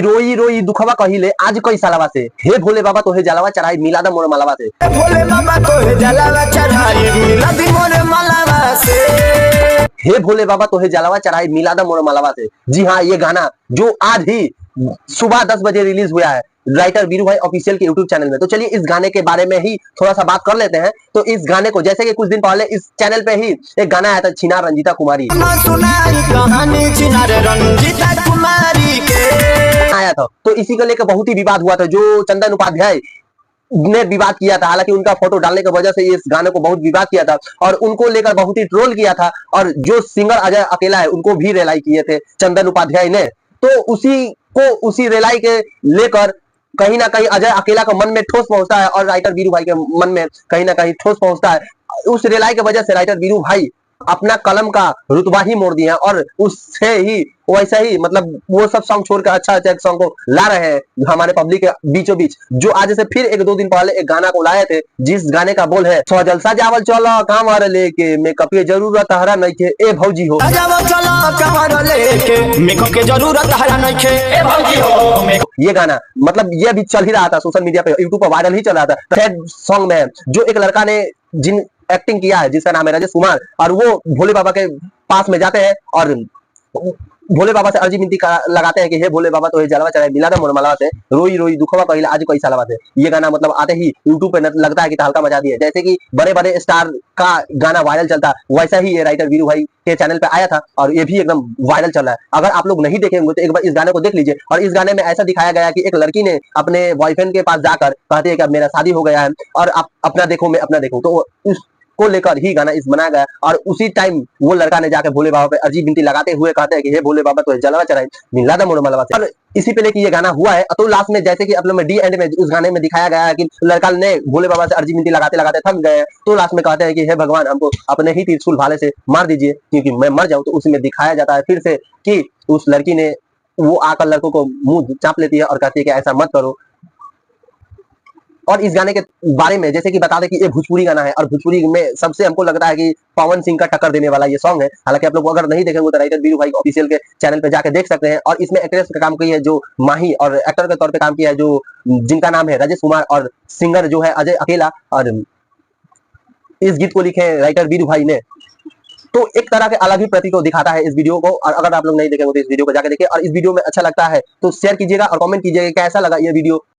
रोई रोई दुखवा कहिले आज कई सालवा से, हे भोले बाबा तोहे जलावा चढ़ाई मिला दा मोर मालावा से। भोले बाबा तोहे जलावा चढ़ाई मिला दी मोर मालावा से। हे भोले बाबा तोहे जलावा चढ़ाई मिला दा मोर मालावा से। जी हाँ, ये गाना जो आज ही सुबह 10 बजे रिलीज हुआ है राइटर वीरू भाई ऑफिशियल के यूट्यूब चैनल में। तो चलिए इस गाने के बारे में ही थोड़ा सा बात कर लेते हैं। तो इस गाने को जैसे कि कुछ दिन पहले इस चैनल पे ही एक गाना आया था छिनार रंजीता कुमारी कहानी छिनार रंजीता कुमारी के आया था। तो इसी को लेकर बहुत ही विवाद हुआ था, जो चंदन उपाध्याय ने विवाद किया था। हालांकि उनका फोटो डालने की वजह से इस गाने को बहुत विवाद किया था और उनको लेकर बहुत ही ट्रोल किया था। और जो सिंगर अजय अकेला है उनको भी रेलाई किए थे चंदन उपाध्याय ने। तो उसी रेलाई के लेकर कहीं ना कहीं अजय अकेला का मन में ठोस पहुंचता है और राइटर वीरू भाई के मन में कहीं ना कहीं ठोस पहुंचता है। उस रेलाई की वजह से राइटर वीरू भाई अपना कलम का रुतबा ही मोड़ दिया और उससे ही वैसा ही मतलब वो सब सॉन्ग छोड़कर अच्छा सॉन्ग को ला रहे हैं हमारे पब्लिक के बीचों बीच। जो आज से फिर 1-2 दिन पहले एक गाना को लाए थे, जिस गाने का बोल है सौ जलसा जावल चलो कांवर लेके मेकअप की जरूरत हरा नहीं के ए भौजी हो। जावल चलो कांवर लेके मेकअप की जरूरत हरा नहीं के ए भौजी हो। ये गाना मतलब ये भी चल ही रहा था सोशल मीडिया पे, यूट्यूब पर वायरल ही चल रहा था। सैड सॉन्ग में जो एक लड़का ने जिन एक्टिंग किया है जिसका नाम है राजेश कुमार, और वो भोले बाबा के पास में जाते हैं और भोले बाबा से अर्जी विनती लगाते हैं कि हे भोले बाबा तो जलवा चढ़ाए मिला दा मोर मालावा से, रोई रोई दुखवा कहिले आज कई सालवा से। ये गाना मतलब आते ही यूट्यूब पे लगता है कि तहलका मचा दिया। जैसे कि बड़े बड़े स्टार का गाना वायरल चलता वैसा ही ये राइटर वीरू भाई के चैनल पे आया था और ये भी एकदम वायरल चल रहा है। अगर आप लोग नहीं देखे होंगे तो एक बार इस गाने को देख लीजिए। और इस गाने में ऐसा दिखाया गया कि एक लड़की ने अपने बॉयफ्रेंड के पास जाकर कहती है कि अब मेरा शादी हो गया है और आप अपना देखो मैं अपना देखूं, तो को लेकर ही गाना इस बनाया गया। और उसी टाइम वो लड़का ने जाकर भोले बाबा पे अर्जी विनती लगाते हुए कहते हैं कि हे भोले बाबा तो जलवा चढ़ाई मिला दा मोर मालावा से। और इसी पे लेके ये गाना हुआ है। तो लास्ट में जैसे कि आप लोग में डी एंड में उस गाने में दिखाया गया है कि लड़का ने भोले बाबा से अर्जी विनती लगाते लगाते थक गए, तो लास्ट में कहते हैं कि हे भगवान हमको अपने ही त्रिशूल भाले से मार दीजिए क्योंकि मैं मर जाऊं। तो उसमें दिखाया जाता है फिर से कि उस लड़की ने वो आकर लड़कों को मुंह चाप लेती है और कहती है कि ऐसा मत करो। और इस गाने के बारे में जैसे कि बता दें कि ये भोजपुरी गाना है और भोजपुरी में सबसे हमको लगता है कि पवन सिंह का टक्कर देने वाला ये सॉन्ग है। हालांकि आप लोग अगर नहीं देखेंगे तो राइटर वीरू भाई ऑफिशियल के चैनल पे जाके देख सकते हैं। और इसमें एक्ट्रेस का काम किया है जो माही, और एक्टर के तौर पे काम किया है जो जिनका नाम है राजेश कुमार, और सिंगर जो है अजय अकेला। और इस गीत को लिखे राइटर वीरू भाई ने। तो एक तरह के अलग ही प्रतीक को दिखाता है इस वीडियो को। और अगर आप लोग नहीं देखेंगे तो इस वीडियो को जाके देखिए। और इस वीडियो में अच्छा लगता है तो शेयर कीजिएगा और कमेंट कीजिएगा कैसा लगा ये वीडियो।